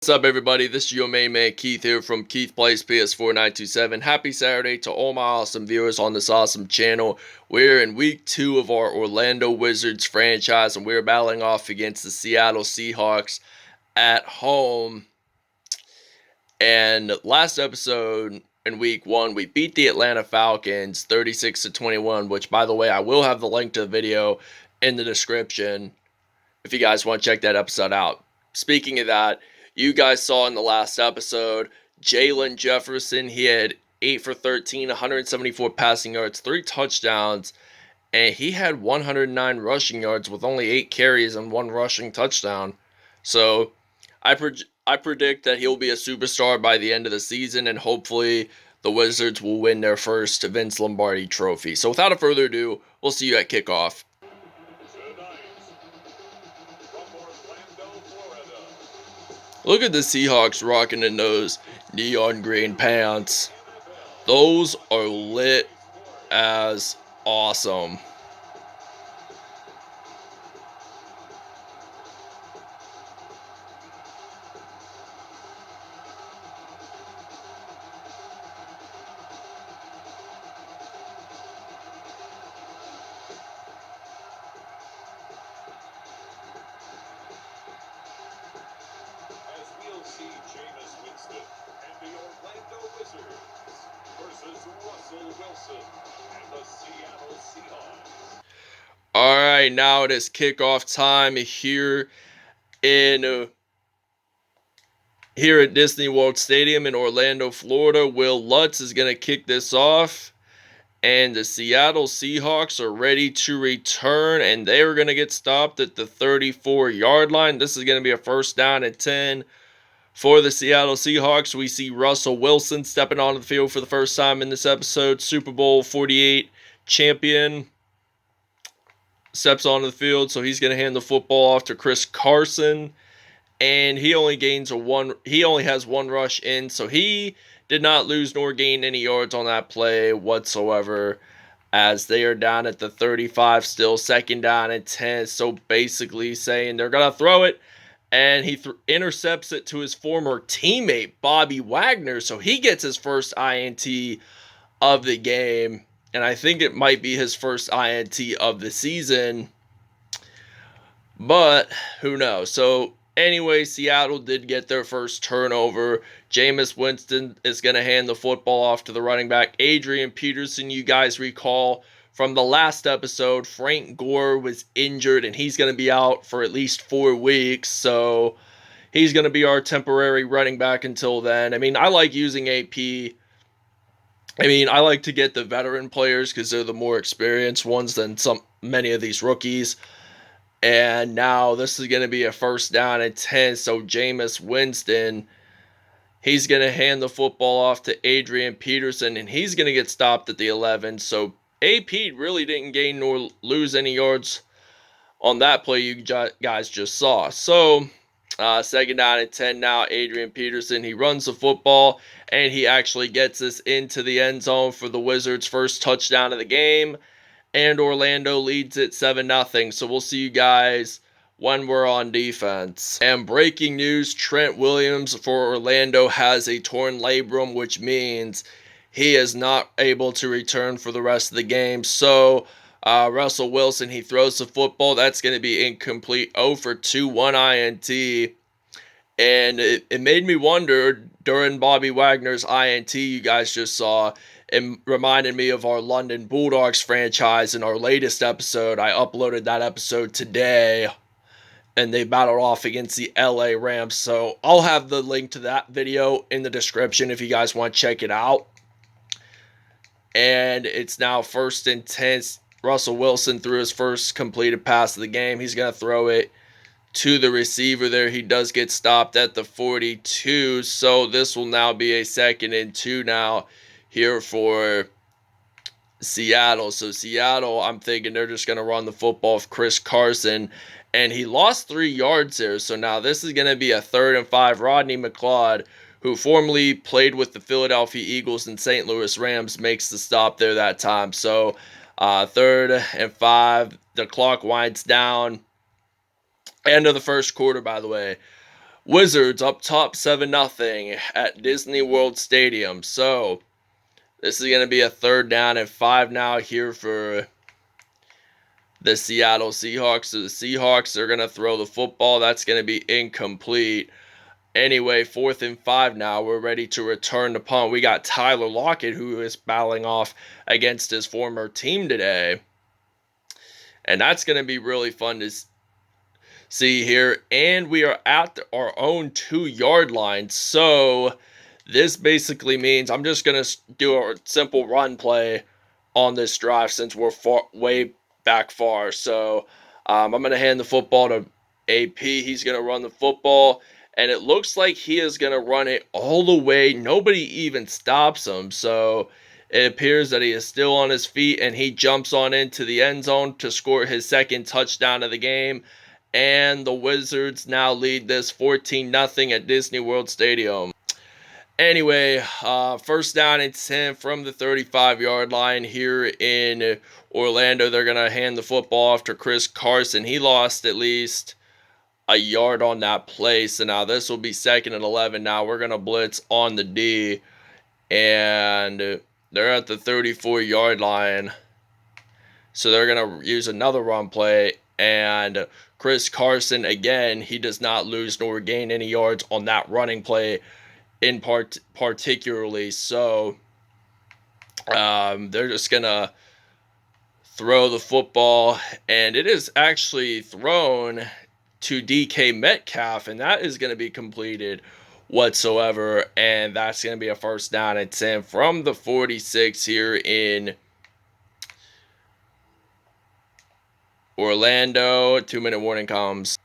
What's up, everybody? This is your main man Keith here from Keith Plays PS4 927. Happy Saturday to all my awesome viewers on this awesome channel. We're in week 2 of our Orlando Wizards franchise, and we're battling off against the Seattle Seahawks at home. And last episode in week 1, we beat the Atlanta Falcons 36-21, which, by the way, I will have the link to the video in the description if you guys want to check that episode out. Speaking of that, you guys saw in the last episode, Jalen Jefferson, he had 8 for 13, 174 passing yards, 3 touchdowns, and he had 109 rushing yards with only 8 carries and 1 rushing touchdown. So I predict that he'll be a superstar by the end of the season, and hopefully the Wizards will win their first Vince Lombardi trophy. So without further ado, we'll see you at kickoff. Look at the Seahawks rocking in those neon green pants. Those are lit as awesome. The Orlando Wizards versus Russell Wilson and the Seattle Seahawks. Alright, now it is kickoff time here at DisneyWorld Stadium in Orlando, Florida. Will Lutz is going to kick this off, and the Seattle Seahawks are ready to return, and they are going to get stopped at the 34-yard line. This is going to be a first down and 10. For the Seattle Seahawks, we see Russell Wilson stepping onto the field for the first time in this episode. Super Bowl 48 champion steps onto the field, so he's going to hand the football off to Chris Carson, and he only has one rush in, so he did not lose nor gain any yards on that play whatsoever, as they are down at the 35 still, second down and 10. So basically saying they're going to throw it, and he intercepts it to his former teammate, Bobby Wagner. So he gets his first INT of the game. And I think it might be his first INT of the season. But who knows? So anyway, Seattle did get their first turnover. Jameis Winston is going to hand the football off to the running back, Adrian Peterson. You guys recall from the last episode, Frank Gore was injured, and he's going to be out for at least 4 weeks. So he's going to be our temporary running back until then. I mean, I like using AP. I like to get the veteran players because they're the more experienced ones than many of these rookies. And now this is going to be a first down and 10. So Jameis Winston, he's going to hand the football off to Adrian Peterson, and he's going to get stopped at the 11. So AP really didn't gain nor lose any yards on that play you guys just saw. So, second down and 10 now, Adrian Peterson. He runs the football, and he actually gets us into the end zone for the Wizards' first touchdown of the game. And Orlando leads it 7-0. So we'll see you guys when we're on defense. And breaking news, Trent Williams for Orlando has a torn labrum, which means he is not able to return for the rest of the game. So Russell Wilson, he throws the football. That's going to be incomplete. 0 for 2, 1 INT. And it made me wonder, during Bobby Wagner's INT you guys just saw, it reminded me of our London Bulldogs franchise in our latest episode. I uploaded that episode today, and they battled off against the LA Rams. So I'll have the link to that video in the description if you guys want to check it out. And it's now first and 10. Russell Wilson threw his first completed pass of the game. He's going to throw it to the receiver there. He does get stopped at the 42. So this will now be a second and 2 now here for Seattle. So Seattle, I'm thinking they're just going to run the football with Chris Carson. And he lost 3 yards there. So now this is going to be a 3rd and 5. Rodney McLeod, who formerly played with the Philadelphia Eagles and St. Louis Rams, makes the stop there that time. So 3rd and 5, the clock winds down. End of the first quarter, by the way. Wizards up top 7-0 at DisneyWorld Stadium. So this is going to be a 3rd down and 5 now here for the Seattle Seahawks. So the Seahawks are going to throw the football. That's going to be incomplete. Anyway, 4th and 5 now. We're ready to return the punt. We got Tyler Lockett, who is battling off against his former team today. And that's going to be really fun to see here. And we are at our own 2-yard line. So this basically means I'm just going to do a simple run play on this drive since we're way back far. So I'm going to hand the football to AP. He's going to run the football. And it looks like he is going to run it all the way. Nobody even stops him. So it appears that he is still on his feet. And he jumps on into the end zone to score his 2nd touchdown of the game. And the Wizards now lead this 14-0 at Disney World Stadium. Anyway, 1st down and 10 from the 35-yard line here in Orlando. They're going to hand the football off to Chris Carson. He lost at least a yard on that play. So now this will be 2nd and 11. Now we're going to blitz on the D. And they're at the 34-yard line. So they're going to use another run play. And Chris Carson, again, he does not lose nor gain any yards on that running play in particularly. So they're just going to throw the football. And it is actually thrown to DK Metcalf, and that is going to be completed whatsoever, and that's going to be a 1st down and 10 from the 46 here in Orlando. 2-minute warning comes.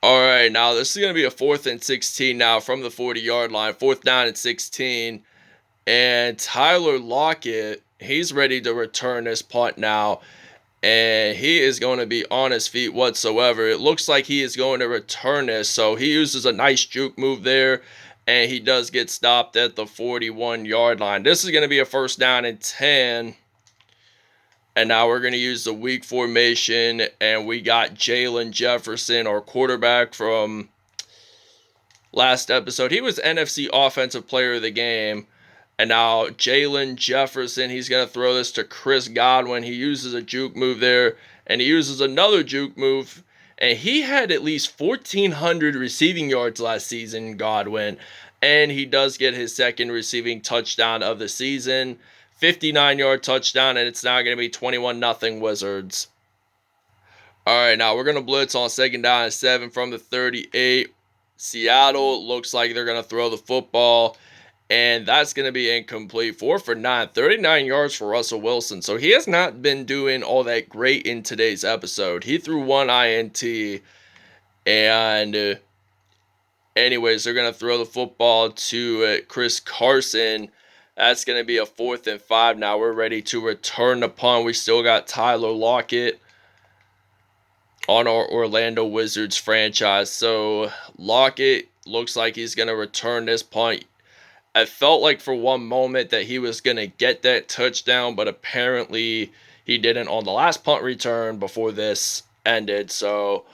All right, now this is going to be a 4th and 16 now from the 40-yard line. 4th down and 16, and Tyler Lockett, he's ready to return this punt now. And he is going to be on his feet whatsoever. It looks like he is going to return this. So he uses a nice juke move there. And he does get stopped at the 41-yard line. This is going to be a 1st down and 10. And now we're going to use the weak formation. And we got Jalen Jefferson, our quarterback from last episode. He was NFC Offensive Player of the Game. And now Jalen Jefferson, he's going to throw this to Chris Godwin. He uses a juke move there, and he uses another juke move. And he had at least 1,400 receiving yards last season, Godwin. And he does get his 2nd receiving touchdown of the season. 59-yard touchdown, and it's now going to be 21-0 Wizards. All right, now we're going to blitz on 2nd down and 7 from the 38. Seattle looks like they're going to throw the football. And that's going to be incomplete. 4 for 9. 39 yards for Russell Wilson. So he has not been doing all that great in today's episode. He threw 1 INT. And anyways, they're going to throw the football to Chris Carson. That's going to be a 4th and 5. Now we're ready to return the punt. We still got Tyler Lockett on our Orlando Wizards franchise. So Lockett looks like he's going to return this punt. I felt like for one moment that he was going to get that touchdown, but apparently he didn't on the last punt return before this ended. So,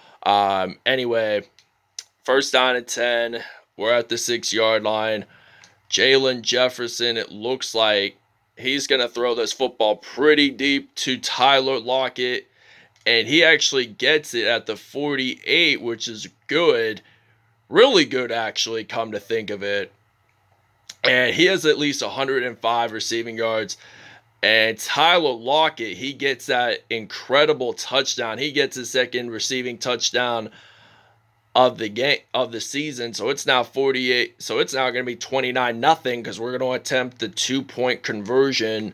anyway, 1st down and 10. We're at the 6-yard line. Jalen Jefferson, it looks like he's going to throw this football pretty deep to Tyler Lockett, and he actually gets it at the 48, which is good. Really good, actually, come to think of it. And he has at least 105 receiving yards. And Tyler Lockett, he gets that incredible touchdown. He gets his 2nd receiving touchdown of the game of the season. So it's now 48. So it's now going to be 29-0 because we're going to attempt the 2-point conversion.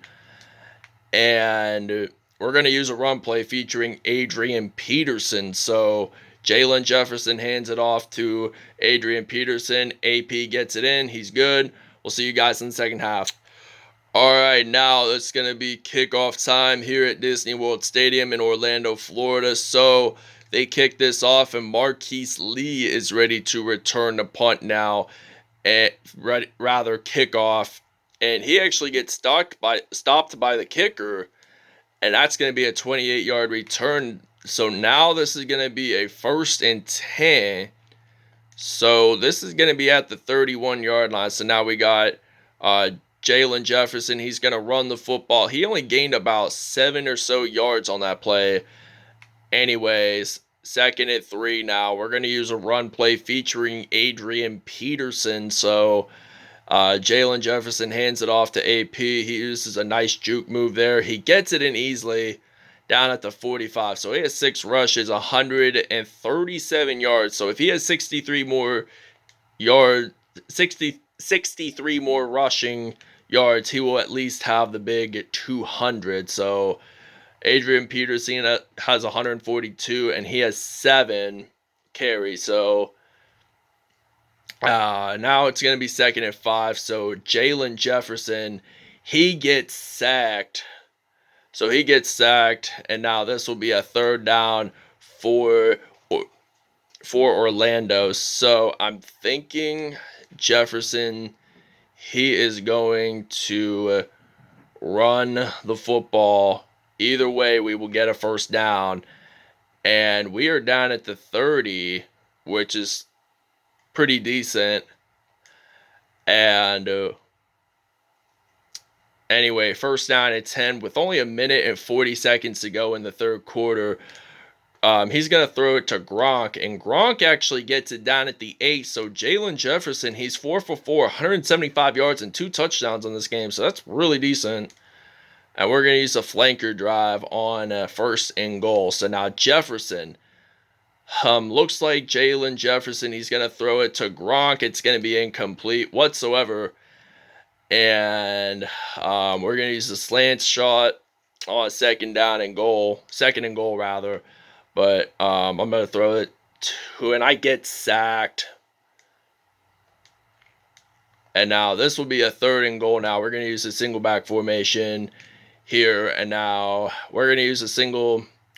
And we're going to use a run play featuring Adrian Peterson. So Jalen Jefferson hands it off to Adrian Peterson. AP gets it in. He's good. We'll see you guys in the 2nd half. All right, now it's going to be kickoff time here at DisneyWorld Stadium in Orlando, Florida. So they kick this off, and Marquise Lee is ready to return the punt now, and rather kickoff. And he actually gets stopped by the kicker, and that's going to be a 28-yard return. So now this is going to be a 1st and 10 So this is going to be at the 31-yard line. So now we got uh, Jalen Jefferson. He's going to run the football. He only gained about 7 or so yards on that play. Anyways, 2nd and 3 now. We're going to use a run play featuring Adrian Peterson. So Jalen Jefferson hands it off to AP. He uses a nice juke move there. He gets it in easily down at the 45. So he has 6 rushes, 137 yards. So if he has 63 more 63 more rushing yards, he will at least have the big 200. So Adrian Peterson has 142, and he has 7 carries. So now it's going to be 2nd and 5. So Jalen Jefferson, he gets sacked. So he gets sacked, and now this will be a 3rd down for Orlando. So I'm thinking Jefferson, he is going to run the football. Either way, we will get a 1st down. And we are down at the 30, which is pretty decent. And anyway, 1st down at 10 with only 1:40 to go in the 3rd quarter. He's going to throw it to Gronk, and Gronk actually gets it down at the 8. So Jalen Jefferson, he's 4 for 4, 175 yards and 2 touchdowns on this game. So that's really decent. And we're going to use a flanker drive on 1st and goal. So now Jefferson, looks like Jalen Jefferson, he's going to throw it to Gronk. It's going to be incomplete whatsoever. And we're going to use the slant shot on 2nd and goal rather. But I'm going to throw it to, and I get sacked. And now this will be a 3rd and goal. Now we're going to use a single back formation here. And now we're going to use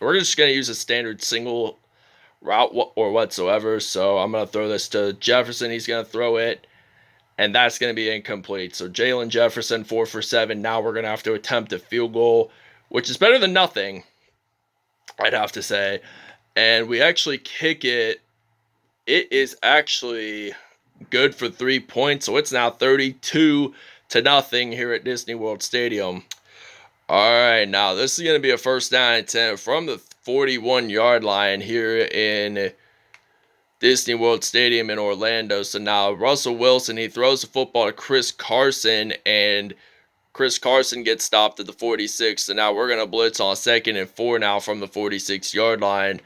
we're just going to use a standard single route or whatsoever. So I'm going to throw this to Jefferson. He's going to throw it, and that's going to be incomplete. So Jalen Jefferson, 4 for 7. Now we're going to have to attempt a field goal, which is better than nothing, I'd have to say. And we actually kick it. It is actually good for 3 points. So it's now 32-0 here at DisneyWorld Stadium. All right, now this is going to be a 1st down and 10 from the 41-yard line here in DisneyWorld Stadium in Orlando. So now Russell Wilson, he throws the football to Chris Carson, and Chris Carson gets stopped at the 46. So now we're going to blitz on 2nd and 4 now from the 46-yard line.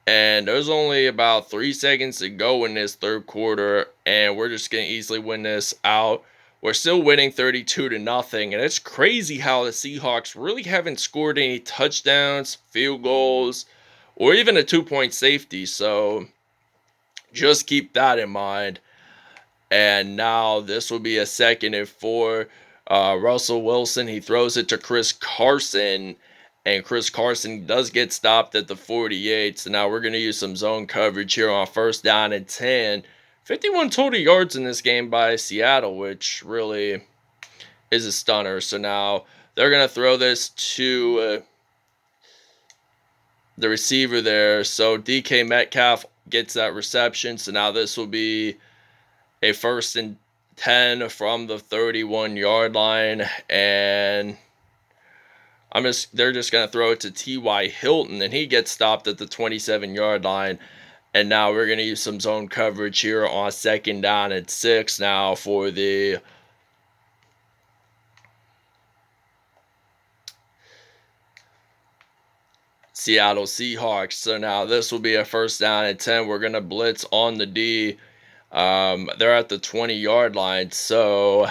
And there's only about 3 seconds to go in this 3rd quarter, and we're just going to easily win this out. We're still winning 32-0, and it's crazy how the Seahawks really haven't scored any touchdowns, field goals, or even a 2-point safety. So just keep that in mind. And now this will be a 2nd and 4. Russell Wilson, he throws it to Chris Carson, and Chris Carson does get stopped at the 48. So now we're going to use some zone coverage here on 1st down and 10. 51 total yards in this game by Seattle, which really is a stunner. So now they're going to throw this to the receiver there. So DK Metcalf gets that reception. So now this will be a 1st and 10 from the 31-yard line. And they're just going to throw it to T.Y. Hilton, and he gets stopped at the 27-yard line. And now we're going to use some zone coverage here on 2nd down and 6 now for the Seattle Seahawks. So now this will be a 1st down and 10. We're going to blitz on the D. They're at the 20-yard line, so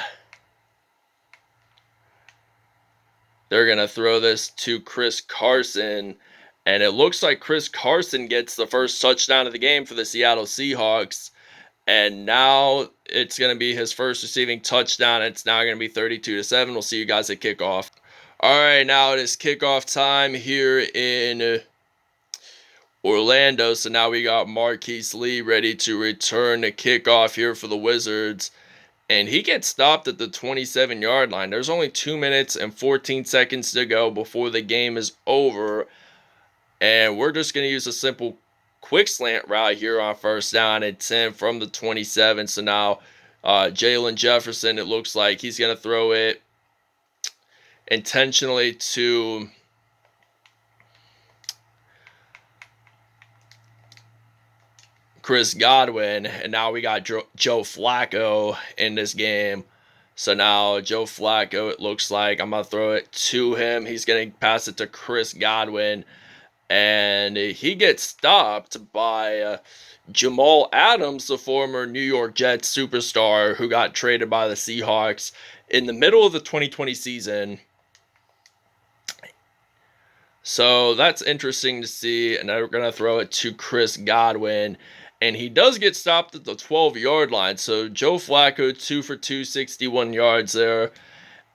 they're going to throw this to Chris Carson. And it looks like Chris Carson gets the 1st touchdown of the game for the Seattle Seahawks. And now it's going to be his 1st receiving touchdown. It's now going to be 32-7. We'll see you guys at kickoff. All right, now it is kickoff time here in Orlando. So now we got Marquise Lee ready to return the kickoff here for the Wizards. And he gets stopped at the 27-yard line. There's only 2 minutes and 14 seconds to go before the game is over. And we're just going to use a simple quick slant route here on first down and 10 from the 27. So now Jalen Jefferson, it looks like he's going to throw it intentionally to Chris Godwin, and now we got Joe Flacco in this game. So now Joe Flacco, it looks like I'm going to throw it to him. He's going to pass it to Chris Godwin, and he gets stopped by Jamal Adams, the former New York Jets superstar who got traded by the Seahawks in the middle of the 2020 season. So that's interesting to see, and we're going to throw it to Chris Godwin, and he does get stopped at the 12-yard line. So Joe Flacco, 2 for 261 yards there.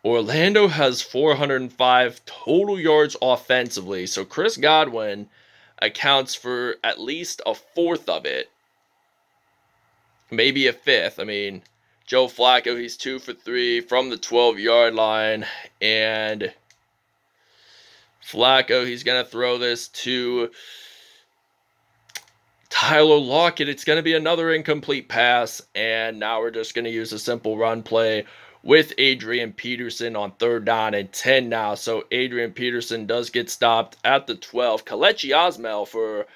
Orlando has 405 total yards offensively. So Chris Godwin accounts for at least a fourth of it. Maybe a fifth. I mean, Joe Flacco, he's 2 for 3 from the 12-yard line. And Flacco, he's going to throw this to Tyler Lockett. It's going to be another incomplete pass. And now we're just going to use a simple run play with Adrian Peterson on 3rd down and 10 now. So Adrian Peterson does get stopped at the 12. Kelechi Osmel for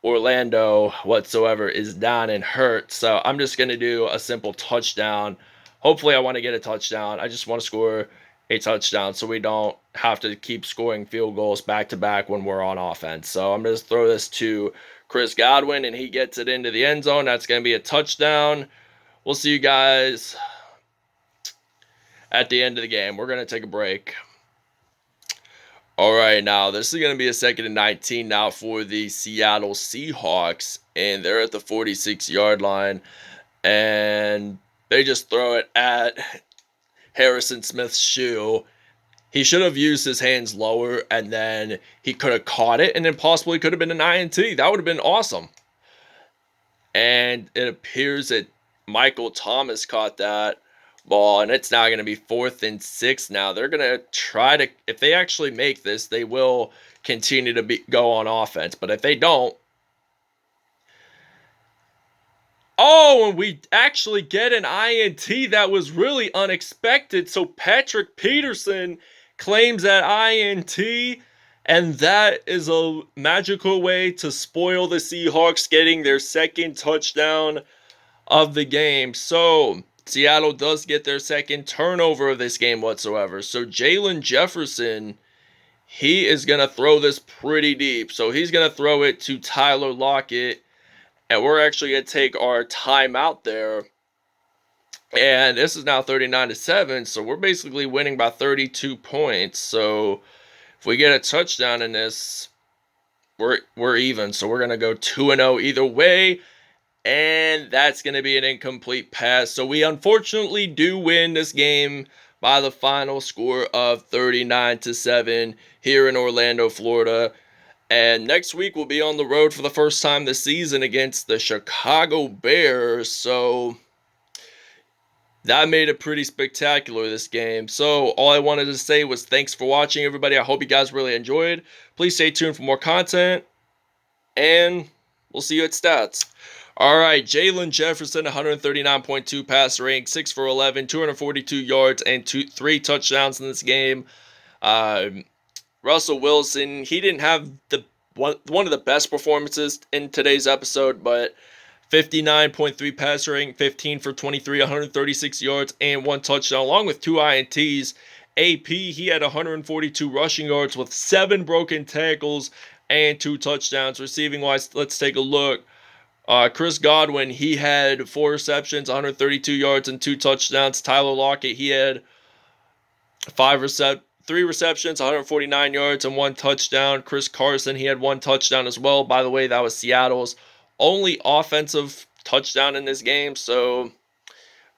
Orlando whatsoever is down and hurt. So I'm just going to do a simple touchdown. Hopefully I want to get a touchdown. I just want to score a touchdown so we don't have to keep scoring field goals back to back when we're on offense. So I'm going to throw this to Chris Godwin, and he gets it into the end zone. That's going to be a touchdown. We'll see you guys at the end of the game. We're going to take a break. All right, now this is going to be a 2nd and 19 now for the Seattle Seahawks, and they're at the 46-yard line, and they just throw it at Harrison Smith's shoe. He should have used his hands lower, and then he could have caught it, and then possibly could have been an INT. That would have been awesome. And it appears that Michael Thomas caught that ball, and it's now going to be 4th and 6 now. They're going to try to, if they actually make this, they will continue to go on offense. But if they don't, and we actually get an INT. That was really unexpected. So Patrick Peterson claims that INT, and that is a magical way to spoil the Seahawks getting their 2nd touchdown of the game. So Seattle does get their 2nd turnover of this game whatsoever. So Jalen Jefferson, he is going to throw this pretty deep. So he's going to throw it to Tyler Lockett. And we're actually going to take our timeout there. And this is now 39-7. So we're basically winning by 32 points. So if we get a touchdown in this, we're even. So we're going to go 2-0 either way. And that's going to be an incomplete pass. So we unfortunately do win this game by the final score of 39-7 here in Orlando, Florida. And next week we'll be on the road for the first time this season against the Chicago Bears. So that made it pretty spectacular, this game. So all I wanted to say was thanks for watching, everybody. I hope you guys really enjoyed. Please stay tuned for more content. And we'll see you at stats. All right, Jalen Jefferson, 139.2 passer rank, 6 for 11, 242 yards, and 3 touchdowns in this game. Russell Wilson, he didn't have one of the best performances in today's episode, but 59.3 passer rank, 15 for 23, 136 yards, and 1 touchdown, along with 2 INTs. AP, he had 142 rushing yards with 7 broken tackles and 2 touchdowns. Receiving-wise, let's take a look. Chris Godwin, he had 4 receptions, 132 yards, and 2 touchdowns. Tyler Lockett, he had 3 receptions, 149 yards, and 1 touchdown. Chris Carson, he had 1 touchdown as well. By the way, that was Seattle's only offensive touchdown in this game. So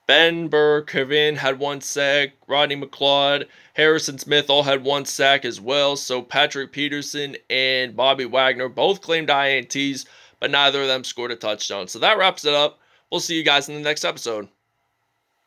Ben Burr-Kevin had 1 sack. Rodney McLeod, Harrison Smith all had 1 sack as well. So Patrick Peterson and Bobby Wagner both claimed INTs, but neither of them scored a touchdown. So that wraps it up. We'll see you guys in the next episode.